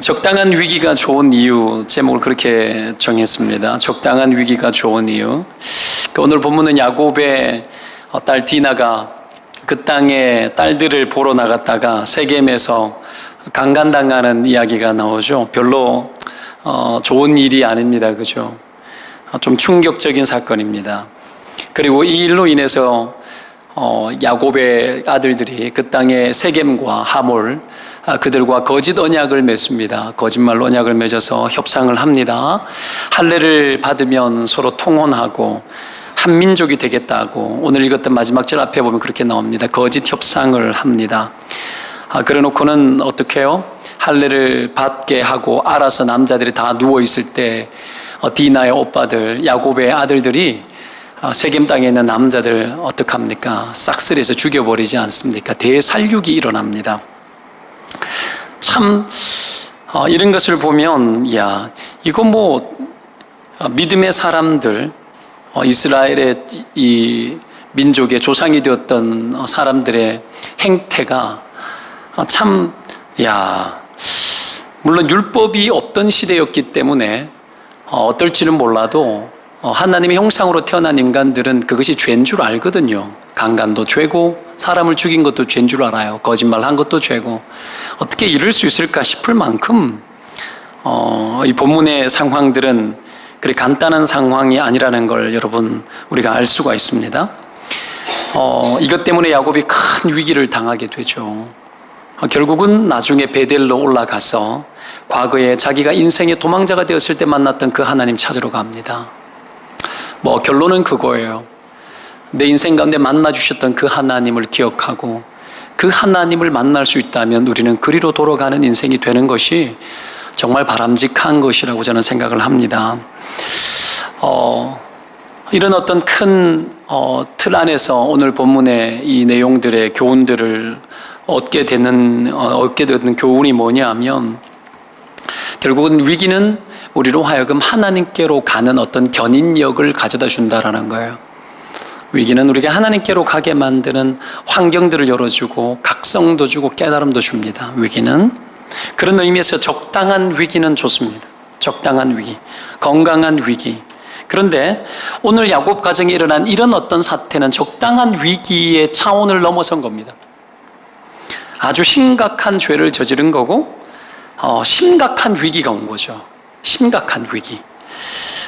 적당한 위기가 좋은 이유, 제목을 그렇게 정했습니다. 적당한 위기가 좋은 이유. 오늘 본문은 야곱의 딸 디나가 그 땅에 딸들을 보러 나갔다가 세겜에서 강간당하는 이야기가 나오죠. 별로 좋은 일이 아닙니다. 그죠? 좀 충격적인 사건입니다. 그리고 이 일로 인해서 야곱의 아들들이 그 땅의 세겜과 하몰, 그들과 거짓 언약을 맺습니다. 거짓말로 언약을 맺어서 협상을 합니다. 할례를 받으면 서로 통혼하고 한 민족이 되겠다고, 오늘 읽었던 마지막 절 앞에 보면 그렇게 나옵니다. 거짓 협상을 합니다. 그래 놓고는 어떻게 해요? 할례를 받게 하고 알아서 남자들이 다 누워있을 때 디나의 오빠들, 야곱의 아들들이 세겜 땅에 있는 남자들 어떡합니까? 싹쓸이해서 죽여버리지 않습니까? 대살육이 일어납니다. 참 이런 것을 보면 이거 믿음의 사람들, 이스라엘의 이 민족의 조상이 되었던 사람들의 행태가 물론 율법이 없던 시대였기 때문에 어떨지는 몰라도 하나님의 형상으로 태어난 인간들은 그것이 죄인 줄 알거든요. 강간도 죄고 사람을 죽인 것도 죄인 줄 알아요. 거짓말한 것도 죄고 어떻게 이럴 수 있을까 싶을 만큼 이 본문의 상황들은 그리 간단한 상황이 아니라는 걸 여러분 우리가 알 수가 있습니다. 이것 때문에 야곱이 큰 위기를 당하게 되죠. 결국은 나중에 베델로 올라가서 과거에 자기가 인생의 도망자가 되었을 때 만났던 그 하나님 찾으러 갑니다. 결론은 그거예요. 내 인생 가운데 만나주셨던 그 하나님을 기억하고 그 하나님을 만날 수 있다면 우리는 그리로 돌아가는 인생이 되는 것이 정말 바람직한 것이라고 저는 생각을 합니다. 이런 어떤 큰 틀 안에서 오늘 본문의 이 내용들의 교훈들을 얻게 되는 교훈이 뭐냐 하면, 결국은 위기는 우리로 하여금 하나님께로 가는 어떤 견인력을 가져다 준다라는 거예요. 위기는 우리가 하나님께로 가게 만드는 환경들을 열어주고 각성도 주고 깨달음도 줍니다. 위기는. 그런 의미에서 적당한 위기는 좋습니다. 적당한 위기, 건강한 위기. 그런데 오늘 야곱 가정에 일어난 이런 어떤 사태는 적당한 위기의 차원을 넘어선 겁니다. 아주 심각한 죄를 저지른 거고 심각한 위기가 온 거죠. 심각한 위기.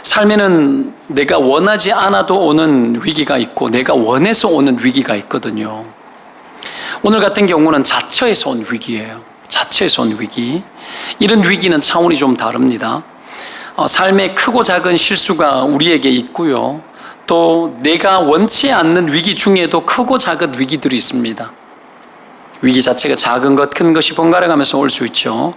삶에는 내가 원하지 않아도 오는 위기가 있고 내가 원해서 오는 위기가 있거든요. 오늘 같은 경우는 자처에서 온 위기예요. 자처에서 온 위기. 이런 위기는 차원이 좀 다릅니다. 삶의 크고 작은 실수가 우리에게 있고요. 또 내가 원치 않는 위기 중에도 크고 작은 위기들이 있습니다. 위기 자체가 작은 것, 큰 것이 번갈아 가면서 올 수 있죠.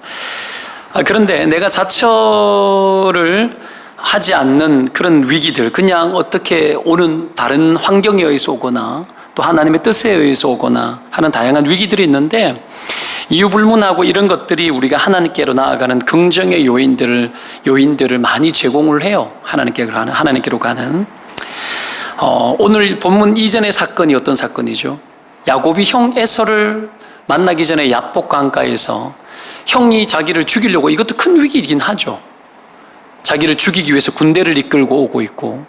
그런데 내가 자처를 하지 않는 그런 위기들, 그냥 어떻게 오는 다른 환경에 의해서 오거나 또 하나님의 뜻에 의해서 오거나 하는 다양한 위기들이 있는데, 이유불문하고 이런 것들이 우리가 하나님께로 나아가는 긍정의 요인들을 많이 제공을 해요. 하나님께로 가는. 오늘 본문 이전의 사건이 어떤 사건이죠? 야곱이 형 에서를 만나기 전에 야복 강가에서 형이 자기를 죽이려고, 이것도 큰 위기이긴 하죠. 자기를 죽이기 위해서 군대를 이끌고 오고 있고,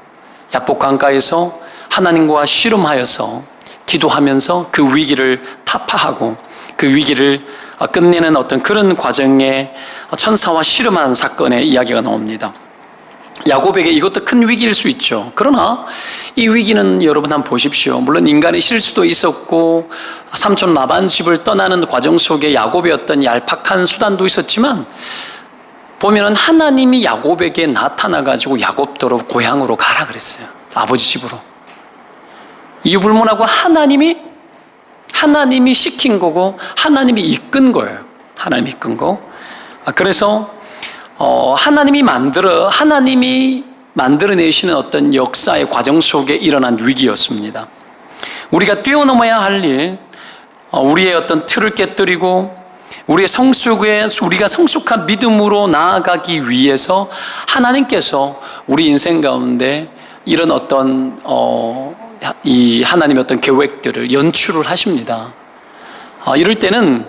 야복 강가에서 하나님과 씨름하여서 기도하면서 그 위기를 타파하고 그 위기를 끝내는 어떤 그런 과정에 천사와 씨름한 사건의 이야기가 나옵니다. 야곱에게 이것도 큰 위기일 수 있죠. 그러나 이 위기는 여러분 한번 보십시오. 물론 인간의 실수도 있었고 삼촌 라반 집을 떠나는 과정 속에 야곱의 어떤 얄팍한 수단도 있었지만, 보면은 하나님이 야곱에게 나타나가지고 야곱더러 고향으로 가라 그랬어요. 아버지 집으로. 이유불문하고 하나님이 시킨 거고 하나님이 이끈 거예요. 하나님이 이끈 거. 그래서 하나님이 만들어내시는 어떤 역사의 과정 속에 일어난 위기였습니다. 우리가 뛰어넘어야 할 일, 우리의 어떤 틀을 깨뜨리고 우리가 성숙한 믿음으로 나아가기 위해서 하나님께서 우리 인생 가운데 이런 어떤 이 하나님의 어떤 계획들을 연출을 하십니다. 이럴 때는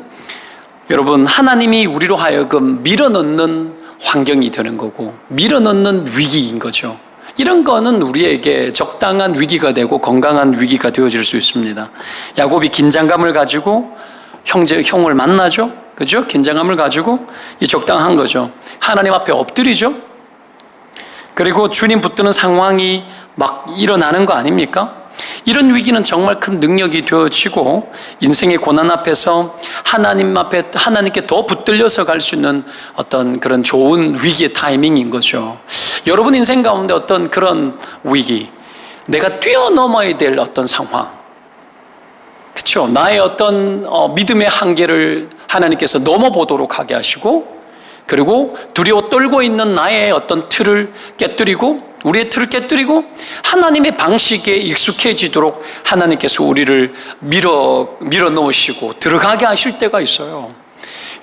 여러분, 하나님이 우리로 하여금 밀어넣는 환경이 되는 거고 밀어넣는 위기인 거죠. 이런 거는 우리에게 적당한 위기가 되고 건강한 위기가 되어질 수 있습니다. 야곱이 긴장감을 가지고 형을 만나죠. 그죠? 긴장감을 가지고 이 적당한 거죠. 하나님 앞에 엎드리죠. 그리고 주님 붙드는 상황이 막 일어나는 거 아닙니까? 이런 위기는 정말 큰 능력이 되어지고 인생의 고난 앞에서 하나님 앞에 하나님께 더 붙들려서 갈 수 있는 어떤 그런 좋은 위기의 타이밍인 거죠. 여러분 인생 가운데 어떤 그런 위기, 내가 뛰어넘어야 될 어떤 상황, 그렇죠? 나의 어떤 믿음의 한계를 하나님께서 넘어보도록 하게 하시고, 그리고 두려워 떨고 있는 나의 어떤 틀을 깨뜨리고, 우리의 틀을 깨뜨리고 하나님의 방식에 익숙해지도록 하나님께서 우리를 밀어 넣으시고 들어가게 하실 때가 있어요.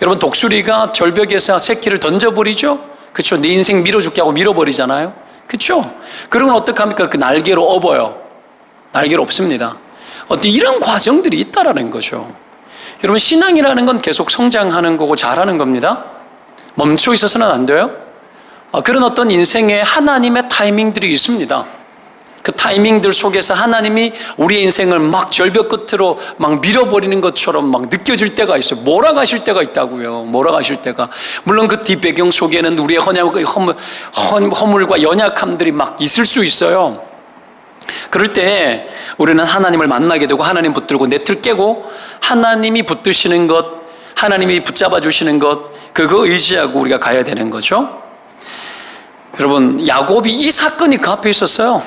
여러분, 독수리가 절벽에서 새끼를 던져버리죠? 그렇죠? 내 인생 밀어줄게 하고 밀어버리잖아요. 그렇죠? 그러면 어떡합니까? 그 날개로 업어요. 날개로 업습니다. 어떤 이런 과정들이 있다라는 거죠. 여러분, 신앙이라는 건 계속 성장하는 거고 잘하는 겁니다. 멈춰 있어서는 안 돼요. 그런 어떤 인생의 하나님의 타이밍들이 있습니다. 그 타이밍들 속에서 하나님이 우리의 인생을 막 절벽 끝으로 막 밀어버리는 것처럼 막 느껴질 때가 있어요. 몰아가실 때가 있다고요. 몰아가실 때가. 물론 그 뒷배경 속에는 우리의 허물과 연약함들이 막 있을 수 있어요. 그럴 때 우리는 하나님을 만나게 되고 하나님 붙들고 내 틀 깨고 하나님이 붙드시는 것, 하나님이 붙잡아 주시는 것, 그거 의지하고 우리가 가야 되는 거죠. 여러분, 야곱이 이 사건이 그 앞에 있었어요.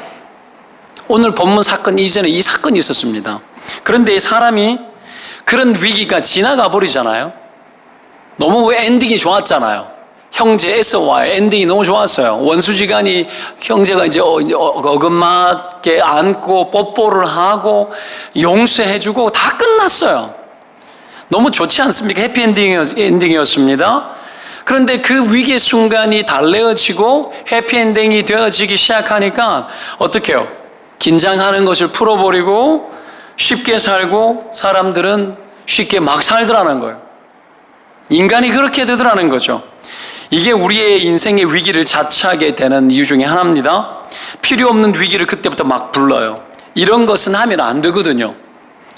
오늘 본문 사건 이전에 이 사건이 있었습니다. 그런데 이 사람이 그런 위기가 지나가 버리잖아요. 너무 엔딩이 좋았잖아요. 형제 에서와의 엔딩이 너무 좋았어요. 원수지간이 형제가 이제 어긋맞게 안고 뽀뽀를 하고 용서해주고 다 끝났어요. 너무 좋지 않습니까? 해피엔딩이었습니다. 그런데 그 위기의 순간이 달래어지고 해피엔딩이 되어지기 시작하니까 어떻게 해요? 긴장하는 것을 풀어버리고 쉽게 살고 사람들은 쉽게 막 살더라는 거예요. 인간이 그렇게 되더라는 거죠. 이게 우리의 인생의 위기를 자처하게 되는 이유 중에 하나입니다. 필요 없는 위기를 그때부터 막 불러요. 이런 것은 하면 안 되거든요.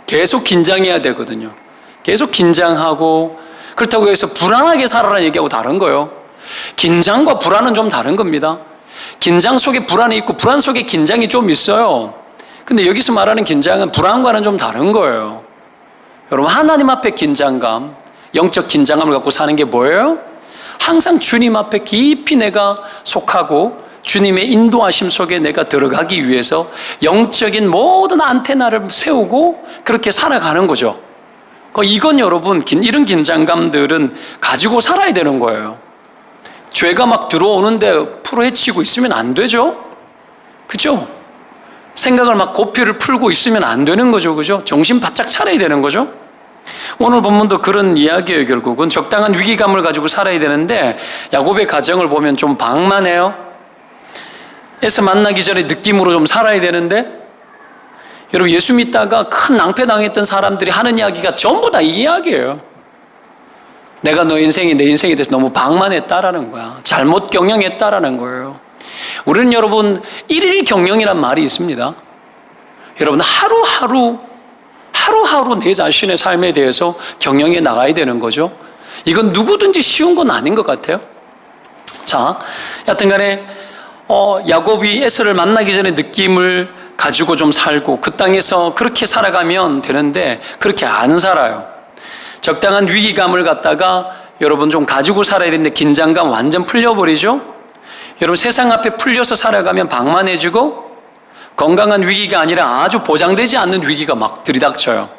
계속 긴장해야 되거든요. 계속 긴장하고, 그렇다고 해서 불안하게 살아라는 얘기하고 다른 거예요. 긴장과 불안은 좀 다른 겁니다. 긴장 속에 불안이 있고 불안 속에 긴장이 좀 있어요. 근데 여기서 말하는 긴장은 불안과는 좀 다른 거예요. 여러분, 하나님 앞에 긴장감, 영적 긴장감을 갖고 사는 게 뭐예요? 항상 주님 앞에 깊이 내가 속하고 주님의 인도하심 속에 내가 들어가기 위해서 영적인 모든 안테나를 세우고 그렇게 살아가는 거죠. 이건 여러분, 이런 긴장감들은 가지고 살아야 되는 거예요. 죄가 막 들어오는데 풀어헤치고 있으면 안 되죠? 그죠? 생각을 막 고피를 풀고 있으면 안 되는 거죠. 그죠? 정신 바짝 차려야 되는 거죠? 오늘 본문도 그런 이야기예요. 결국은 적당한 위기감을 가지고 살아야 되는데 야곱의 가정을 보면 좀 방만해요. 에서 만나기 전에 느낌으로 좀 살아야 되는데, 여러분, 예수 믿다가 큰 낭패 당했던 사람들이 하는 이야기가 전부 다 이 이야기예요. 내가 내 인생에 대해서 너무 방만했다라는 거야. 잘못 경영했다라는 거예요. 우리는 여러분, 일일 경영이란 말이 있습니다. 여러분, 하루하루 내 자신의 삶에 대해서 경영해 나가야 되는 거죠. 이건 누구든지 쉬운 건 아닌 것 같아요. 자, 여하튼 간에 야곱이 에서를 만나기 전에 느낌을 가지고 좀 살고 그 땅에서 그렇게 살아가면 되는데 그렇게 안 살아요. 적당한 위기감을 갖다가 여러분 좀 가지고 살아야 되는데 긴장감 완전 풀려버리죠. 여러분, 세상 앞에 풀려서 살아가면 방만해지고 건강한 위기가 아니라 아주 보장되지 않는 위기가 막 들이닥쳐요.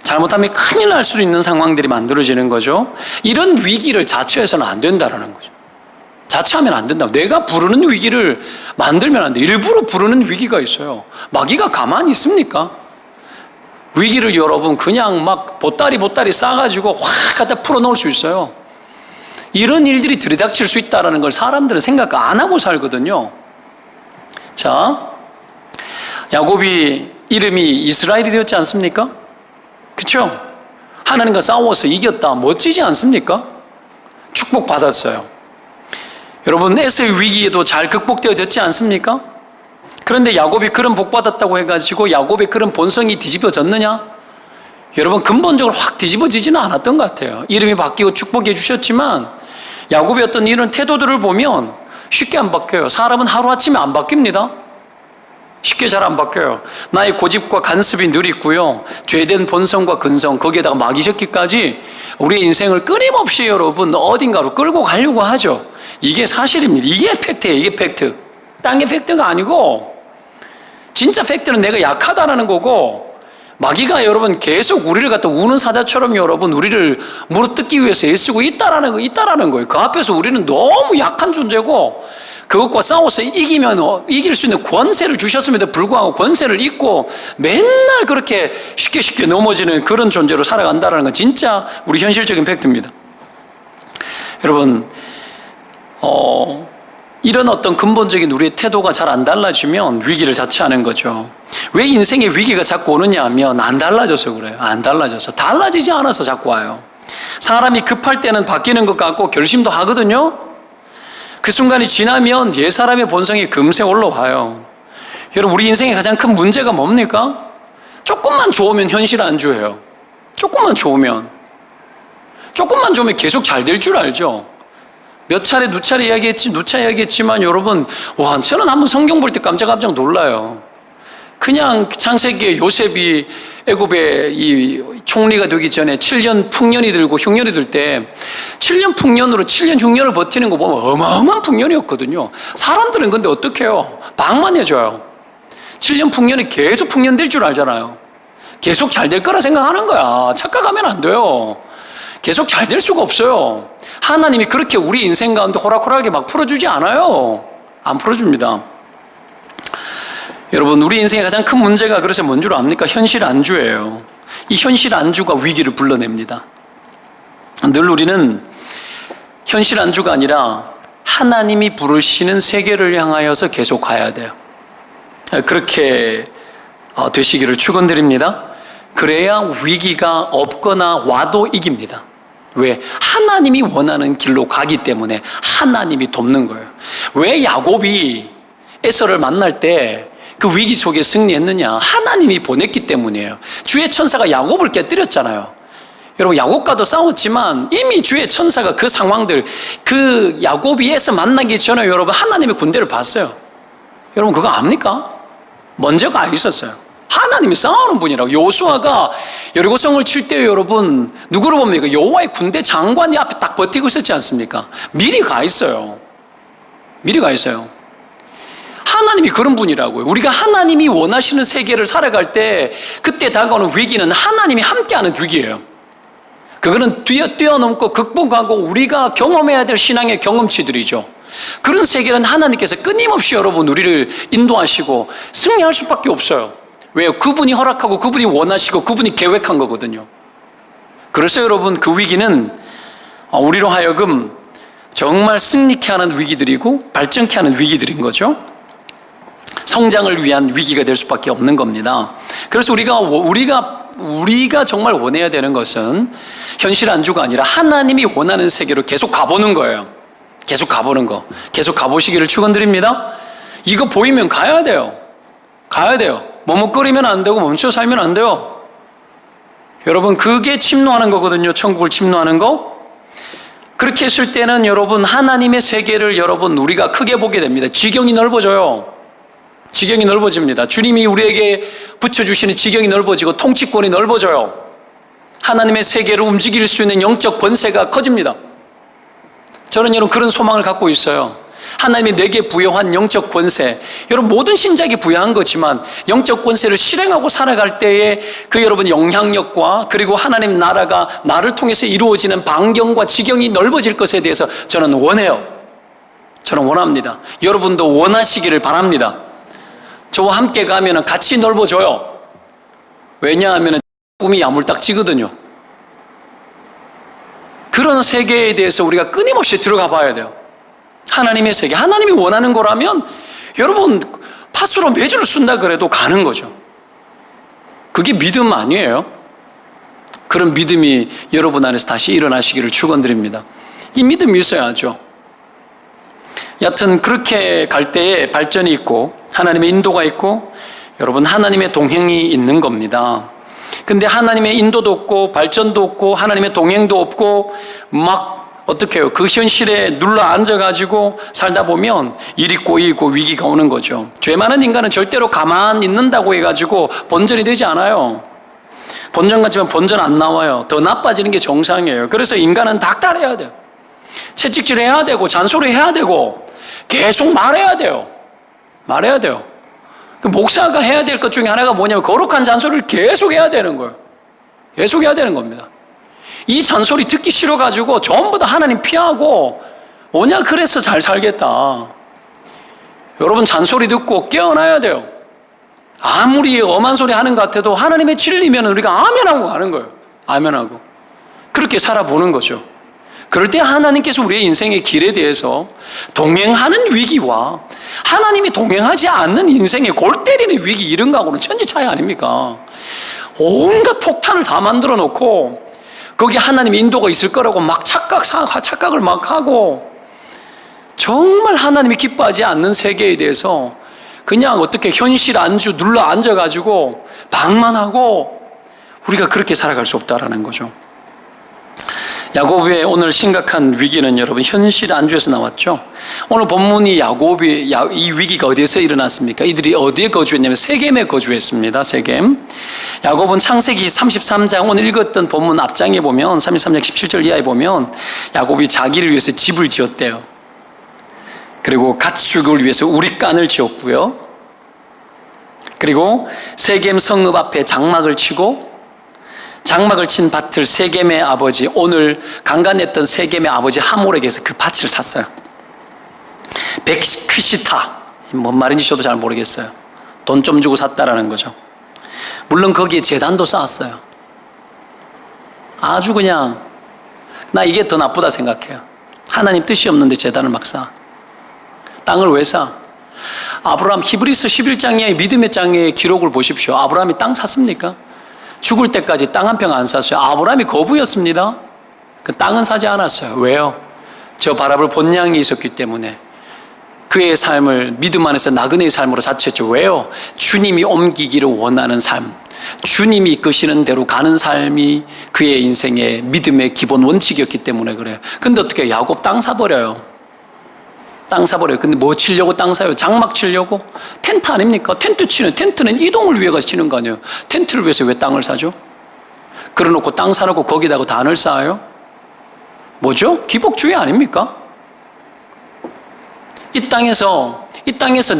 잘못하면 큰일 날 수 있는 상황들이 만들어지는 거죠. 이런 위기를 자처해서는 안 된다는 거죠. 자처하면 안 된다. 내가 부르는 위기를 만들면 안 돼. 일부러 부르는 위기가 있어요. 마귀가 가만히 있습니까? 위기를 여러분 그냥 막 보따리 싸가지고 확 갖다 풀어놓을 수 있어요. 이런 일들이 들이닥칠 수 있다는 걸 사람들은 생각 안 하고 살거든요. 자, 야곱이 이름이 이스라엘이 되었지 않습니까? 그렇죠? 하나님과 싸워서 이겼다. 멋지지 않습니까? 축복받았어요. 여러분, 에서의 위기에도 잘 극복되어졌지 않습니까? 그런데 야곱이 그런 복받았다고 해가지고 야곱의 그런 본성이 뒤집어졌느냐? 여러분, 근본적으로 확 뒤집어지지는 않았던 것 같아요. 이름이 바뀌고 축복해 주셨지만 야곱의 어떤 이런 태도들을 보면 쉽게 안 바뀌어요. 사람은 하루아침에 안 바뀝니다. 쉽게 잘 안 바뀌어요. 나의 고집과 간섭이 늘 있고요. 죄된 본성과 근성, 거기에다가 마귀 섞기까지 우리의 인생을 끊임없이 여러분 어딘가로 끌고 가려고 하죠. 이게 사실입니다. 이게 팩트예요. 이게 팩트. 딴 게 팩트가 아니고 진짜 팩트는 내가 약하다라는 거고 마귀가 여러분 계속 우리를 갖다 우는 사자처럼 여러분 우리를 물어뜯기 위해서 애쓰고 있다라는 거예요. 그 앞에서 우리는 너무 약한 존재고 그것과 싸워서 이기면 이길 수 있는 권세를 주셨음에도 불구하고 권세를 잊고 맨날 그렇게 쉽게 넘어지는 그런 존재로 살아간다는 건 진짜 우리 현실적인 팩트입니다. 여러분, 이런 어떤 근본적인 우리의 태도가 잘 안 달라지면 위기를 자처하는 거죠. 왜 인생의 위기가 자꾸 오느냐 하면 안 달라져서 그래요. 안 달라져서. 달라지지 않아서 자꾸 와요. 사람이 급할 때는 바뀌는 것 같고 결심도 하거든요. 그 순간이 지나면 옛사람의 본성이 금세 올라와요. 여러분, 우리 인생의 가장 큰 문제가 뭡니까? 조금만 좋으면 현실 안주예요. 조금만 좋으면 계속 잘 될 줄 알죠. 몇 차례 누차 이야기했지만 여러분, 와, 저는 한번 성경 볼 때 깜짝 놀라요. 그냥 창세기에 요셉이 애굽의 이 총리가 되기 전에 7년 풍년이 들고 흉년이 들 때 7년 풍년으로 7년 흉년을 버티는 거 보면 어마어마한 풍년이었거든요. 사람들은 근데 어떻게 해요? 방만 해줘요. 7년 풍년이 계속 풍년될 줄 알잖아요. 계속 잘 될 거라 생각하는 거야. 착각하면 안 돼요. 계속 잘 될 수가 없어요. 하나님이 그렇게 우리 인생 가운데 호락호락하게 막 풀어주지 않아요. 안 풀어줍니다. 여러분, 우리 인생의 가장 큰 문제가 그래서 뭔 줄 압니까? 현실 안주예요. 이 현실 안주가 위기를 불러냅니다. 늘 우리는 현실 안주가 아니라 하나님이 부르시는 세계를 향하여서 계속 가야 돼요. 그렇게 되시기를 축원드립니다. 그래야 위기가 없거나 와도 이깁니다. 왜? 하나님이 원하는 길로 가기 때문에 하나님이 돕는 거예요. 왜 야곱이 에서를 만날 때 그 위기 속에 승리했느냐? 하나님이 보냈기 때문이에요. 주의 천사가 야곱을 깨뜨렸잖아요. 여러분, 야곱과도 싸웠지만 이미 주의 천사가 그 상황들, 그 야곱이 에서 만나기 전에 여러분 하나님의 군대를 봤어요. 여러분, 그거 압니까? 먼저가 있었어요. 하나님이 싸우는 분이라고. 여호수아가 여리고성을 칠 때 여러분 누구를 봅니까? 여호와의 군대 장관이 앞에 딱 버티고 있었지 않습니까? 미리 가 있어요. 하나님이 그런 분이라고요. 우리가 하나님이 원하시는 세계를 살아갈 때 그때 다가오는 위기는 하나님이 함께하는 위기예요. 그거는 뛰어넘고 극복하고 우리가 경험해야 될 신앙의 경험치들이죠. 그런 세계는 하나님께서 끊임없이 여러분 우리를 인도하시고 승리할 수밖에 없어요. 왜요? 그분이 허락하고 그분이 원하시고 그분이 계획한 거거든요. 그래서 여러분, 그 위기는 우리로 하여금 정말 승리케 하는 위기들이고 발전케 하는 위기들인 거죠. 성장을 위한 위기가 될 수밖에 없는 겁니다. 그래서 우리가 정말 원해야 되는 것은 현실 안주가 아니라 하나님이 원하는 세계로 계속 가보는 거예요. 계속 가보시기를 축원드립니다. 이거 보이면 가야 돼요. 머뭇거리면 안 되고 멈춰 살면 안 돼요. 여러분, 그게 침노하는 거거든요. 천국을 침노하는 거. 그렇게 했을 때는 여러분 하나님의 세계를 여러분 우리가 크게 보게 됩니다. 지경이 넓어져요. 지경이 넓어집니다. 주님이 우리에게 붙여주시는 지경이 넓어지고 통치권이 넓어져요. 하나님의 세계를 움직일 수 있는 영적 권세가 커집니다. 저는 여러분 그런 소망을 갖고 있어요. 하나님이 내게 부여한 영적 권세, 여러분 모든 신작이 부여한 거지만 영적 권세를 실행하고 살아갈 때에 그 여러분 영향력과 그리고 하나님 나라가 나를 통해서 이루어지는 반경과 지경이 넓어질 것에 대해서 저는 원해요. 저는 원합니다. 여러분도 원하시기를 바랍니다. 저와 함께 가면 같이 넓어져요. 왜냐하면 꿈이 야물딱지거든요. 그런 세계에 대해서 우리가 끊임없이 들어가 봐야 돼요. 하나님의 세계, 하나님이 원하는 거라면 여러분 팥으로 매주를 쓴다 그래도 가는 거죠. 그게 믿음 아니에요? 그런 믿음이 여러분 안에서 다시 일어나시기를 축원드립니다. 이 믿음이 있어야죠. 여하튼 그렇게 갈 때에 발전이 있고 하나님의 인도가 있고 여러분 하나님의 동행이 있는 겁니다. 근데 하나님의 인도도 없고 발전도 없고 하나님의 동행도 없고 막 어떻게 해요? 그 현실에 눌러 앉아가지고 살다 보면 일이 꼬이고 위기가 오는 거죠. 죄 많은 인간은 절대로 가만히 있는다고 해가지고 본전이 되지 않아요. 본전 같지만 본전 안 나와요. 더 나빠지는 게 정상이에요. 그래서 인간은 닥달해야 돼요. 채찍질 해야 되고 잔소리 해야 되고 계속 말해야 돼요. 말해야 돼요. 그 목사가 해야 될 것 중에 하나가 뭐냐면 거룩한 잔소리를 계속 해야 되는 거예요. 계속 해야 되는 겁니다. 이 잔소리 듣기 싫어가지고 전부 다 하나님 피하고 뭐냐 그래서 잘 살겠다. 여러분 잔소리 듣고 깨어나야 돼요. 아무리 엄한 소리 하는 것 같아도 하나님의 진리면 우리가 아멘하고 가는 거예요. 아멘하고. 그렇게 살아보는 거죠. 그럴 때 하나님께서 우리의 인생의 길에 대해서 동행하는 위기와 하나님이 동행하지 않는 인생의 골 때리는 위기 이런 거하고는 천지 차이 아닙니까? 온갖 폭탄을 다 만들어 놓고 거기 하나님의 인도가 있을 거라고 막 착각을 막 하고 정말 하나님이 기뻐하지 않는 세계에 대해서 그냥 어떻게 현실 안주 눌러 앉아가지고 방만하고 우리가 그렇게 살아갈 수 없다라는 거죠. 야곱의 오늘 심각한 위기는 여러분 현실 안주에서 나왔죠. 오늘 본문이 야곱이 이 위기가 어디에서 일어났습니까? 이들이 어디에 거주했냐면 세겜에 거주했습니다. 세겜. 야곱은 창세기 33장 오늘 읽었던 본문 앞장에 보면 33장 17절 이하에 보면 야곱이 자기를 위해서 집을 지었대요. 그리고 가축을 위해서 우릿간을 지었고요. 그리고 세겜 성읍 앞에 장막을 치고 장막을 친 밭을 세겜의 아버지 오늘 강간했던 세겜의 아버지 하몰에게서 그 밭을 샀어요. 백시타 뭔 말인지 저도 잘 모르겠어요. 돈 좀 주고 샀다라는 거죠. 물론 거기에 제단도 쌓았어요. 아주 그냥 나 이게 더 나쁘다 생각해요. 하나님 뜻이 없는데 제단을 막 쌓아. 땅을 왜 사? 아브라함 히브리서 11장의 믿음의 장의 기록을 보십시오. 아브라함이 땅 샀습니까? 죽을 때까지 땅 한 평 안 샀어요. 아브라함이 거부였습니다. 그 땅은 사지 않았어요. 왜요? 저 바라볼 본향이 있었기 때문에 그의 삶을 믿음 안에서 나그네의 삶으로 자처했죠. 왜요? 주님이 옮기기를 원하는 삶, 주님이 이끄시는 대로 가는 삶이 그의 인생의 믿음의 기본 원칙이었기 때문에 그래요. 근데 어떻게 해요? 야곱 땅 사버려요. 땅 사버려요. 근데 뭐 치려고 땅 사요? 장막 치려고? 텐트 아닙니까? 텐트는 이동을 위해 가서 치는 거 아니에요. 텐트를 위해서 왜 땅을 사죠? 그래놓고 땅 사놓고 거기다가 단을 쌓아요? 뭐죠? 기복주의 아닙니까? 이 땅에서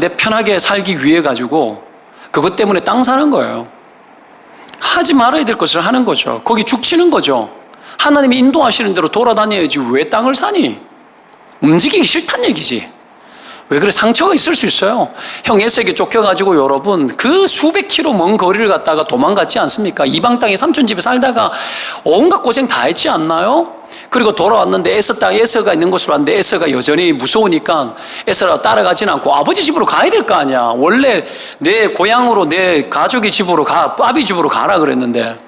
내 편하게 살기 위해 가지고 그것 때문에 땅 사는 거예요. 하지 말아야 될 것을 하는 거죠. 거기 죽치는 거죠. 하나님이 인도하시는 대로 돌아다녀야지 왜 땅을 사니? 움직이기 싫단 얘기지. 왜 그래? 상처가 있을 수 있어요. 형 에서에게 쫓겨가지고 여러분 그 수백 킬로 먼 거리를 갔다가 도망갔지 않습니까? 이방 땅에 삼촌 집에 살다가 온갖 고생 다 했지 않나요? 그리고 돌아왔는데 에서 땅에 에서가 있는 곳으로 왔는데 에서가 여전히 무서우니까 에서가 따라가진 않고 아버지 집으로 가야 될 거 아니야. 원래 내 고향으로 내 가족의 집으로 가, 아비 집으로 가라 그랬는데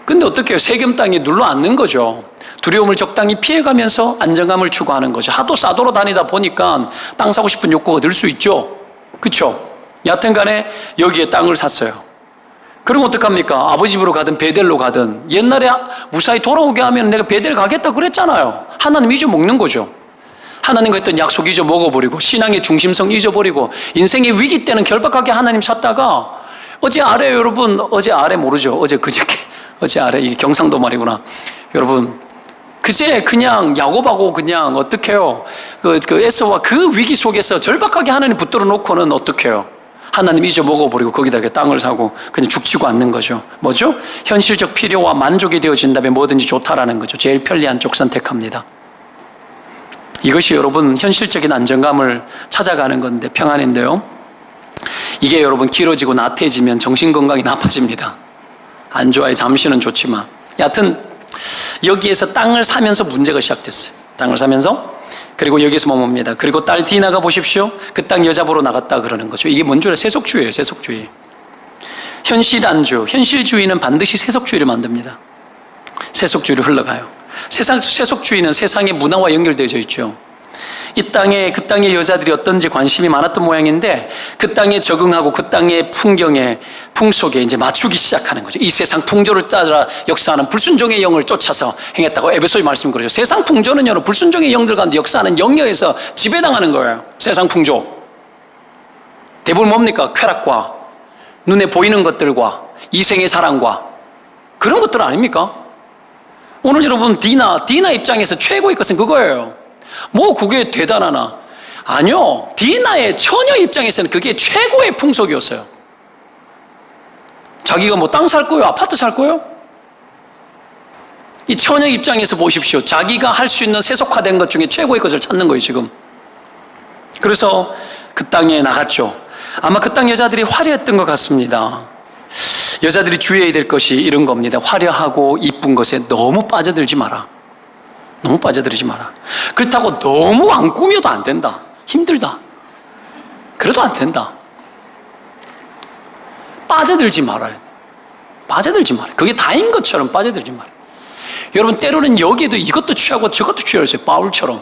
근데 어떻게 해요? 세겜 땅에 눌러 앉는 거죠. 두려움을 적당히 피해가면서 안정감을 추구하는 거죠. 하도 싸돌아 다니다 보니까 땅 사고 싶은 욕구가 늘 수 있죠. 그렇죠? 여하튼 간에 여기에 땅을 샀어요. 그럼 어떡합니까? 아버지 집으로 가든 베델로 가든 옛날에 무사히 돌아오게 하면 내가 베델 가겠다 그랬잖아요. 하나님 잊어먹는 거죠. 하나님과 했던 약속 잊어먹어버리고 신앙의 중심성 잊어버리고 인생의 위기 때는 결박하게 하나님 찾다가 어제 아래 여러분 어제 아래 모르죠. 어제 그저께 어제 아래 이게 경상도 말이구나. 여러분 그제 그냥 야곱하고 그냥 어떡해요? 그 에서와 그 위기 속에서 절박하게 하나님 붙들어 놓고는 어떡해요? 하나님 잊어먹어버리고 거기다가 땅을 사고 그냥 죽치고 앉는 거죠. 뭐죠? 현실적 필요와 만족이 되어진다면 뭐든지 좋다라는 거죠. 제일 편리한 쪽 선택합니다. 이것이 여러분 현실적인 안정감을 찾아가는 건데 평안인데요. 이게 여러분 길어지고 나태해지면 정신건강이 나빠집니다. 안 좋아요. 잠시는 좋지만 여하튼 여기에서 땅을 사면서 문제가 시작됐어요. 땅을 사면서 그리고 여기서 뭡니다. 그리고 딸 디나가 보십시오. 그 땅 여자 보러 나갔다 그러는 거죠. 이게 뭔 줄 알아요? 세속주의예요. 세속주의. 현실 안주, 현실주의는 반드시 세속주의를 만듭니다. 세속주의로 흘러가요. 세속주의는 세상의 문화와 연결되어 있죠. 이 땅에 그 땅의 여자들이 어떤지 관심이 많았던 모양인데 그 땅에 적응하고 그 땅의 풍경에 풍속에 이제 맞추기 시작하는 거죠. 이 세상 풍조를 따라 역사하는 불순종의 영을 쫓아서 행했다고 에베소의 말씀 그러죠. 세상 풍조는 여러분 불순종의 영들 가운데 역사하는 영역에서 지배당하는 거예요. 세상 풍조. 대부분 뭡니까? 쾌락과 눈에 보이는 것들과 이생의 사랑과 그런 것들 아닙니까? 오늘 여러분 디나 입장에서 최고의 것은 그거예요. 뭐 그게 대단하나? 아니요. 디나의 처녀 입장에서는 그게 최고의 풍속이었어요. 자기가 뭐 땅 살 거예요? 아파트 살 거예요? 이 처녀 입장에서 보십시오. 자기가 할 수 있는 세속화된 것 중에 최고의 것을 찾는 거예요, 지금. 그래서 그 땅에 나갔죠. 아마 그 땅 여자들이 화려했던 것 같습니다. 여자들이 주의해야 될 것이 이런 겁니다. 화려하고 이쁜 것에 너무 빠져들지 마라. 너무 빠져들지 마라. 그렇다고 너무 안 꾸며도 안 된다. 힘들다. 그래도 안 된다. 빠져들지 말아요. 빠져들지 말아요. 그게 다인 것처럼 빠져들지 말아요. 여러분 때로는 여기에도 이것도 취하고 저것도 취하세요. 바울처럼.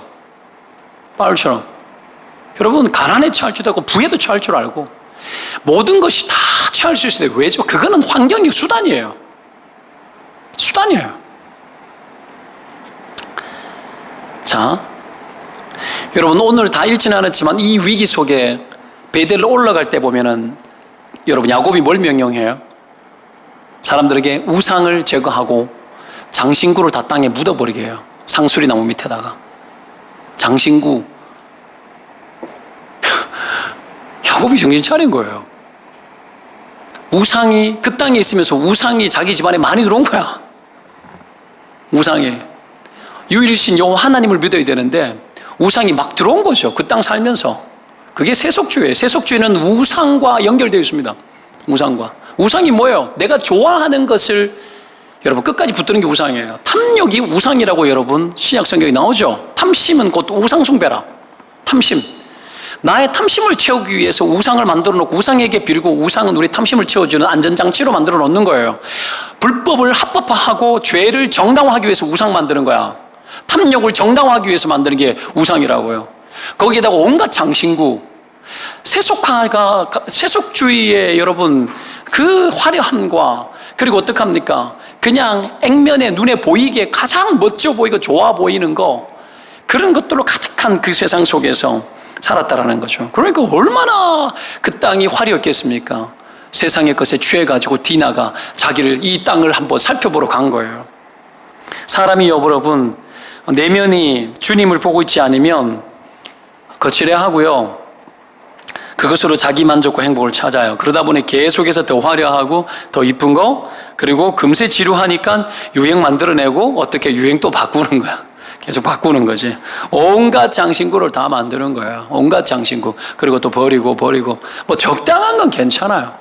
여러분 가난에 취할 줄도 알고 부에도 취할 줄 알고 모든 것이 다 취할 수 있어요. 왜죠? 그거는 환경이 수단이에요. 자, 여러분 오늘 다 읽지는 않았지만 이 위기 속에 베델로 올라갈 때 보면은 여러분 야곱이 뭘 명령해요? 사람들에게 우상을 제거하고 장신구를 다 땅에 묻어버리게 해요. 상수리 나무 밑에다가 장신구. 야곱이 정신 차린 거예요. 우상이 그 땅에 있으면서 우상이 자기 집안에 많이 들어온 거야. 우상이 유일신 여호와 하나님을 믿어야 되는데 우상이 막 들어온 거죠. 그 땅 살면서. 그게 세속주의예요. 세속주의는 우상과 연결되어 있습니다. 우상이 뭐예요? 내가 좋아하는 것을 여러분 끝까지 붙드는 게 우상이에요. 탐욕이 우상이라고 여러분 신약 성경에 나오죠. 탐심은 곧 우상 숭배라. 탐심. 나의 탐심을 채우기 위해서 우상을 만들어 놓고 우상에게 빌고 우상은 우리 탐심을 채워주는 안전장치로 만들어 놓는 거예요. 불법을 합법화하고 죄를 정당화하기 위해서 우상 만드는 거야. 탐욕을 정당화하기 위해서 만드는 게 우상이라고요. 거기에다가 온갖 장신구. 세속주의의 여러분 그 화려함과 그리고 어떡합니까? 그냥 액면에 눈에 보이게 가장 멋져 보이고 좋아 보이는 거 그런 것들로 가득한 그 세상 속에서 살았다라는 거죠. 그러니까 얼마나 그 땅이 화려했겠습니까? 세상의 것에 취해가지고 디나가 자기를 이 땅을 한번 살펴보러 간 거예요. 사람이 여러분 내면이 주님을 보고 있지 않으면 거칠해하고요. 그것으로 자기 만족과 행복을 찾아요. 그러다 보니 계속해서 더 화려하고 더 이쁜 거 그리고 금세 지루하니까 유행 만들어내고 어떻게 유행 또 바꾸는 거야. 계속 바꾸는 거지. 온갖 장신구를 다 만드는 거예요. 온갖 장신구. 그리고 또 버리고. 뭐 적당한 건 괜찮아요.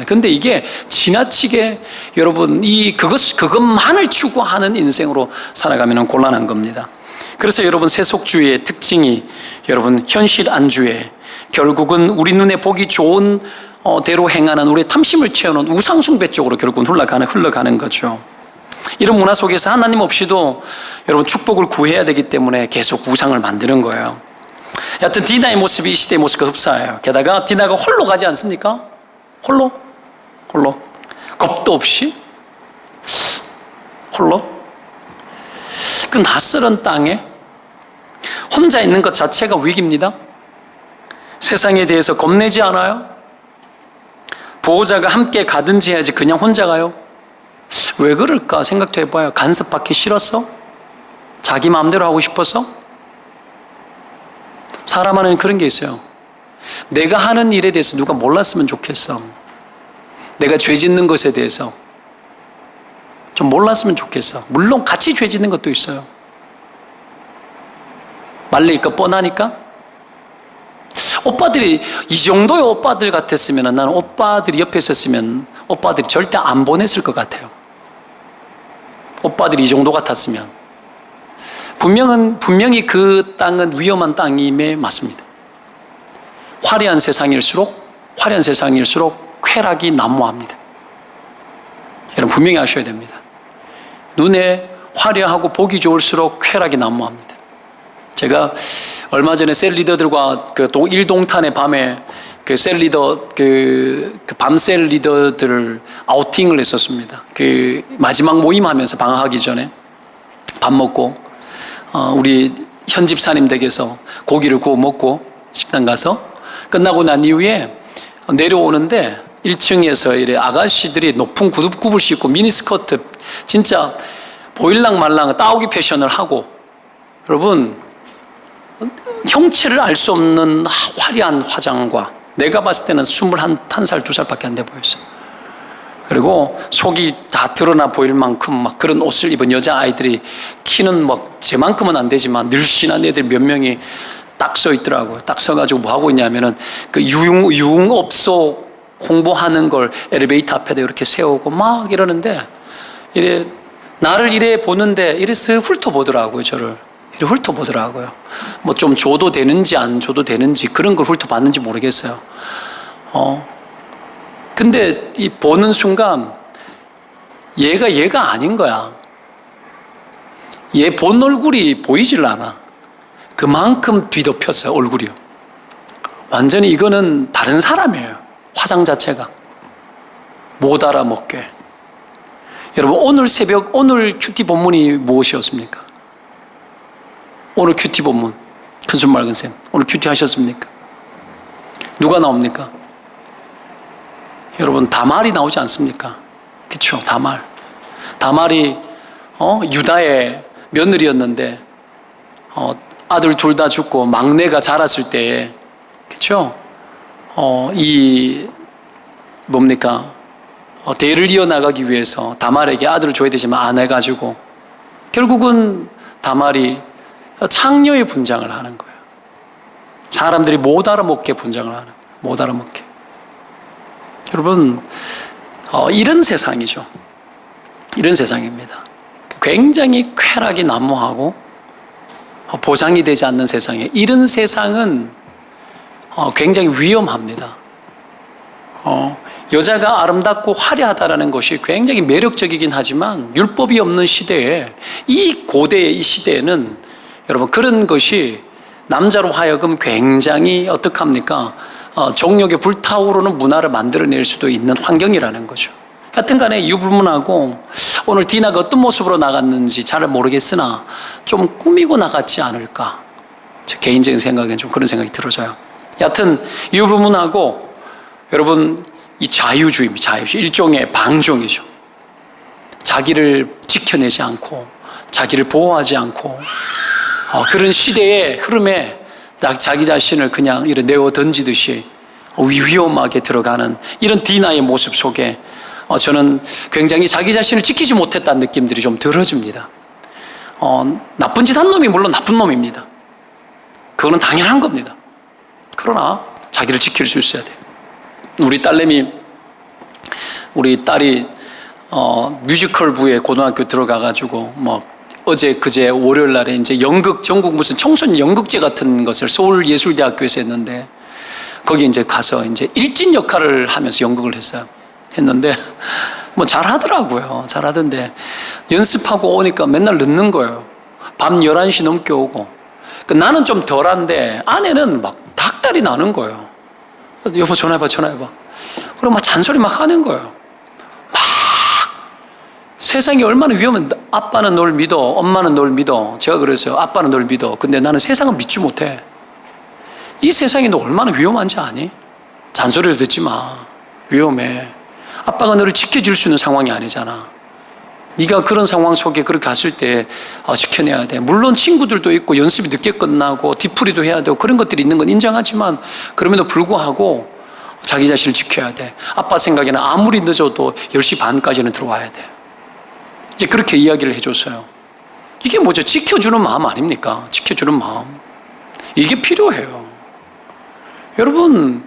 근데 이게 지나치게 여러분 그것만을 추구하는 인생으로 살아가면 곤란한 겁니다. 그래서 여러분 세속주의의 특징이 여러분 현실 안주에 결국은 우리 눈에 보기 좋은 대로 행하는 우리의 탐심을 채우는 우상숭배 쪽으로 결국은 흘러가는 거죠. 이런 문화 속에서 하나님 없이도 여러분 축복을 구해야 되기 때문에 계속 우상을 만드는 거예요. 여하튼 디나의 모습이 이 시대의 모습과 흡사해요. 게다가 디나가 홀로 가지 않습니까? 홀로 겁도 없이 홀로 그 낯설은 땅에 혼자 있는 것 자체가 위기입니다. 세상에 대해서 겁내지 않아요? 보호자가 함께 가든지 해야지 그냥 혼자 가요? 왜 그럴까 생각도 해봐요. 간섭받기 싫었어? 자기 마음대로 하고 싶어서? 사람 안에는 그런 게 있어요. 내가 하는 일에 대해서 누가 몰랐으면 좋겠어. 내가 죄 짓는 것에 대해서 좀 몰랐으면 좋겠어. 물론 같이 죄 짓는 것도 있어요. 말릴 거 뻔하니까. 오빠들이 이 정도의 오빠들 같았으면 나는 오빠들이 옆에 있었으면 오빠들이 절대 안 보냈을 것 같아요. 오빠들이 이 정도 같았으면 분명히 그 땅은 위험한 땅임에 맞습니다. 화려한 세상일수록 쾌락이 난무합니다. 여러분 분명히 아셔야 됩니다. 눈에 화려하고 보기 좋을수록 쾌락이 난무합니다. 제가 얼마 전에 셀리더들과 그 일동탄의 밤에 그 셀리더 밤 셀리더들을 아우팅을 했었습니다. 그 마지막 모임하면서 방학하기 전에 밥 먹고 우리 현 집사님 댁에서 고기를 구워 먹고 식당 가서 끝나고 난 이후에 내려오는데 1층에서 이래 아가씨들이 높은 구두굽을 신고 미니스커트 진짜 보일랑 말랑 따오기 패션을 하고, 여러분 형체를 알 수 없는 화려한 화장과 내가 봤을 때는 21살, 2살밖에 안 돼 보였어요. 그리고 속이 다 드러나 보일 만큼 막 그런 옷을 입은 여자아이들이 키는 막 제만큼은 안 되지만 늘씬한 애들 몇 명이 딱 서 있더라고요. 딱 서가지고 뭐 하고 있냐면은 그 유흥업소 홍보하는 걸 엘리베이터 앞에다 이렇게 세우고 막 이러는데, 이래 나를 이래 보는데 이래 쓱 훑어보더라고요. 저를 이래 훑어보더라고요. 뭐 좀 줘도 되는지 안 줘도 되는지 그런 걸 훑어봤는지 모르겠어요. 근데 이 보는 순간 얘가 아닌 거야. 얘 본 얼굴이 보이질 않아. 그만큼 뒤덮였어요, 얼굴이요. 완전히 이거는 다른 사람이에요. 화장 자체가 못 알아먹게. 여러분 오늘 큐티 본문이 무엇이었습니까? 오늘 큐티 본문 큰숨 맑은 쌤 오늘 큐티 하셨습니까? 누가 나옵니까? 여러분 다말이 나오지 않습니까? 그렇죠, 다말이 유다의 며느리였는데 아들 둘 다 죽고 막내가 자랐을 때에, 그렇죠? 대를 이어나가기 위해서 다말에게 아들을 줘야 되지만 안 해가지고 결국은 다말이 창녀의 분장을 하는 거예요. 사람들이 못 알아먹게 분장을 하는 거예요. 못 알아먹게. 여러분 이런 세상이죠. 이런 세상입니다. 굉장히 쾌락이 난무하고 보장이 되지 않는 세상에, 이런 세상은 굉장히 위험합니다. 여자가 아름답고 화려하다라는 것이 굉장히 매력적이긴 하지만 율법이 없는 시대에, 이 고대의 이 시대에는 여러분 그런 것이 남자로 하여금 굉장히 어떡합니까? 정욕에 불타오르는 문화를 만들어낼 수도 있는 환경이라는 거죠. 하여튼 간에 유불문하고 오늘 디나가 어떤 모습으로 나갔는지 잘 모르겠으나 좀 꾸미고 나갔지 않을까, 제 개인적인 생각엔 좀 그런 생각이 들어져요. 여하튼 유불문하고 여러분 이 자유주의입니다. 일종의 방종이죠. 자기를 지켜내지 않고 자기를 보호하지 않고 그런 시대의 흐름에 자기 자신을 그냥 이렇게 내어 던지듯이 위험하게 들어가는 이런 디나의 모습 속에 저는 굉장히 자기 자신을 지키지 못했다는 느낌들이 좀 들어집니다. 나쁜 짓 한 놈이 물론 나쁜 놈입니다. 그거는 당연한 겁니다. 그러나 자기를 지킬 수 있어야 돼요. 우리 딸이 뮤지컬부에 고등학교 들어가가지고 어제 그제 월요일 날에 이제 전국 무슨 청소년 연극제 같은 것을 서울예술대학교에서 했는데, 거기 이제 가서 이제 일진 역할을 하면서 연극을 했는데 잘하더라고요. 잘하던데 연습하고 오니까 맨날 늦는 거예요. 밤 11시 넘게 오고. 나는 좀 덜한데 아내는 막 닭다리 나는 거예요. 여보 전화해봐. 그럼 막 잔소리 막 하는 거예요. 막 세상이 얼마나 위험한, 아빠는 널 믿어, 엄마는 널 믿어. 제가 그랬어요. 아빠는 널 믿어. 근데 나는 세상은 믿지 못해. 이 세상이 너 얼마나 위험한지 아니? 잔소리를 듣지 마. 위험해. 아빠가 너를 지켜줄 수 있는 상황이 아니잖아. 네가 그런 상황 속에 그렇게 갔을 때 지켜내야 돼. 물론 친구들도 있고 연습이 늦게 끝나고 뒤풀이도 해야 되고 그런 것들이 있는 건 인정하지만, 그럼에도 불구하고 자기 자신을 지켜야 돼. 아빠 생각에는 아무리 늦어도 10시 반까지는 들어와야 돼. 이제 그렇게 이야기를 해줬어요. 이게 뭐죠? 지켜주는 마음 아닙니까? 지켜주는 마음. 이게 필요해요. 여러분,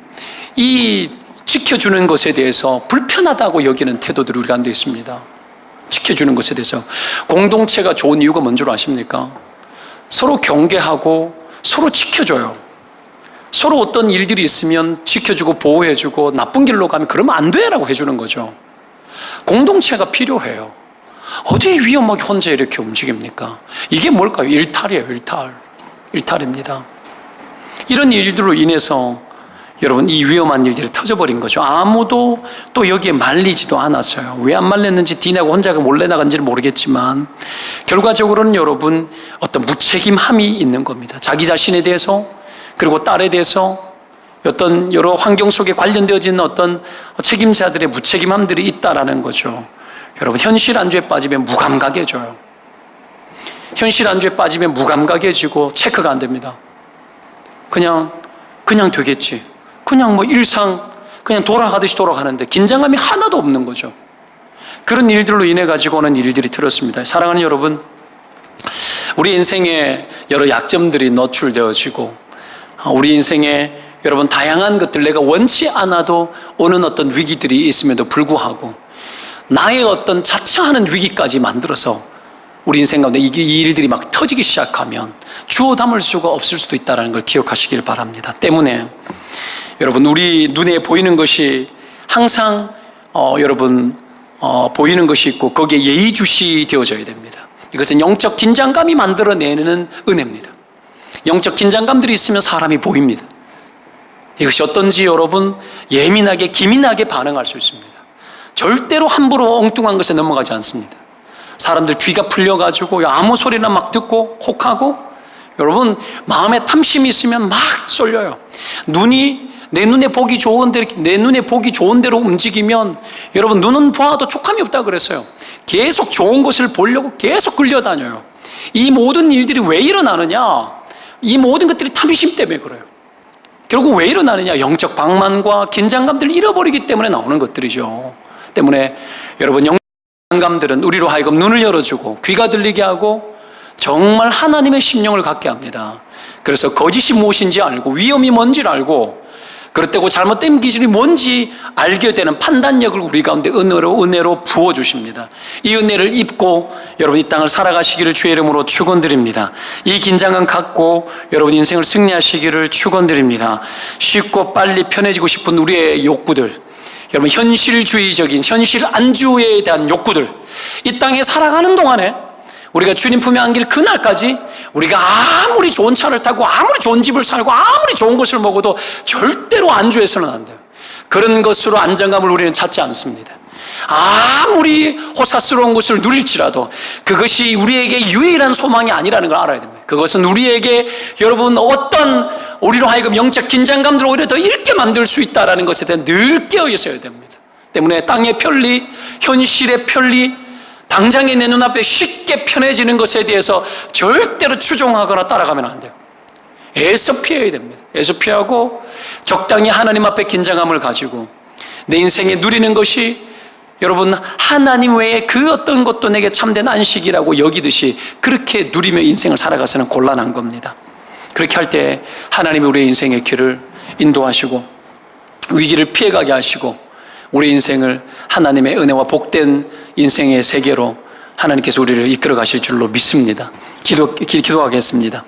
이 지켜주는 것에 대해서 불편하다고 여기는 태도들이 우리 가운데 있습니다. 지켜주는 것에 대해서. 공동체가 좋은 이유가 뭔 줄 아십니까? 서로 경계하고 서로 지켜줘요. 서로 어떤 일들이 있으면 지켜주고 보호해주고 나쁜 길로 가면 그러면 안 돼라고 해주는 거죠. 공동체가 필요해요. 어디 위험하게 혼자 이렇게 움직입니까? 이게 뭘까요? 일탈이에요. 일탈입니다. 이런 일들로 인해서 여러분 이 위험한 일들이 터져버린 거죠. 아무도 또 여기에 말리지도 않았어요. 왜 안 말렸는지 디나가 혼자 몰래 나간지는 모르겠지만 결과적으로는 여러분 어떤 무책임함이 있는 겁니다. 자기 자신에 대해서 그리고 딸에 대해서 어떤 여러 환경 속에 관련되어진 어떤 책임자들의 무책임함들이 있다라는 거죠. 여러분 현실 안주에 빠지면 무감각해져요. 현실 안주에 빠지면 무감각해지고 체크가 안 됩니다. 그냥 되겠지. 그냥 뭐 일상 그냥 돌아가듯이 돌아가는데 긴장감이 하나도 없는 거죠. 그런 일들로 인해 가지고 오는 일들이 들었습니다. 사랑하는 여러분, 우리 인생에 여러 약점들이 노출되어지고 우리 인생에 여러분 다양한 것들 내가 원치 않아도 오는 어떤 위기들이 있음에도 불구하고 나의 어떤 자처하는 위기까지 만들어서 우리 인생 가운데 이 일들이 막 터지기 시작하면 주워 담을 수가 없을 수도 있다는 걸 기억하시길 바랍니다. 때문에 여러분 우리 눈에 보이는 것이 항상 여러분 보이는 것이 있고 거기에 예의주시 되어져야 됩니다. 이것은 영적 긴장감이 만들어내는 은혜입니다. 영적 긴장감들이 있으면 사람이 보입니다. 이것이 어떤지 여러분 예민하게 기민하게 반응할 수 있습니다. 절대로 함부로 엉뚱한 것에 넘어가지 않습니다. 사람들 귀가 풀려가지고 아무 소리나 막 듣고 혹하고 여러분 마음에 탐심이 있으면 막 쏠려요. 내 눈에 보기 좋은 대로 움직이면 여러분 눈은 보아도 촉감이 없다 그랬어요. 계속 좋은 것을 보려고 계속 끌려다녀요. 이 모든 일들이 왜 일어나느냐? 이 모든 것들이 탐심 때문에 그래요. 결국 왜 일어나느냐? 영적 방만과 긴장감들을 잃어버리기 때문에 나오는 것들이죠. 때문에 여러분 영적 긴장감들은 우리로 하여금 눈을 열어주고 귀가 들리게 하고 정말 하나님의 심령을 갖게 합니다. 그래서 거짓이 무엇인지 알고 위험이 뭔지를 알고 그렇다고 잘못된 기준이 뭔지 알게 되는 판단력을 우리 가운데 은혜로 부어주십니다. 이 은혜를 입고 여러분 이 땅을 살아가시기를 주의 이름으로 축원드립니다. 이 긴장감 갖고 여러분 인생을 승리하시기를 축원드립니다. 쉽고 빨리 편해지고 싶은 우리의 욕구들, 여러분 현실주의적인 현실 안주에 대한 욕구들, 이 땅에 살아가는 동안에 우리가 주님 품에 안길 그날까지 우리가 아무리 좋은 차를 타고 아무리 좋은 집을 살고 아무리 좋은 것을 먹어도 절대로 안주해서는 안 돼요. 그런 것으로 안정감을 우리는 찾지 않습니다. 아무리 호사스러운 것을 누릴지라도 그것이 우리에게 유일한 소망이 아니라는 걸 알아야 됩니다. 그것은 우리에게 여러분 어떤 우리로 하여금 영적 긴장감들을 오히려 더 잃게 만들 수 있다는 것에 대해 늘 깨어 있어야 됩니다. 때문에 땅의 편리, 현실의 편리, 당장에 내 눈앞에 쉽게 편해지는 것에 대해서 절대로 추종하거나 따라가면 안 돼요. 애써 피해야 됩니다. 애써 피하고 적당히 하나님 앞에 긴장감을 가지고 내 인생에 누리는 것이 여러분 하나님 외에 그 어떤 것도 내게 참된 안식이라고 여기듯이 그렇게 누리며 인생을 살아가서는 곤란한 겁니다. 그렇게 할 때 하나님이 우리의 인생의 길을 인도하시고 위기를 피해가게 하시고 우리 인생을 하나님의 은혜와 복된 인생의 세계로 하나님께서 우리를 이끌어 가실 줄로 믿습니다. 기도하겠습니다.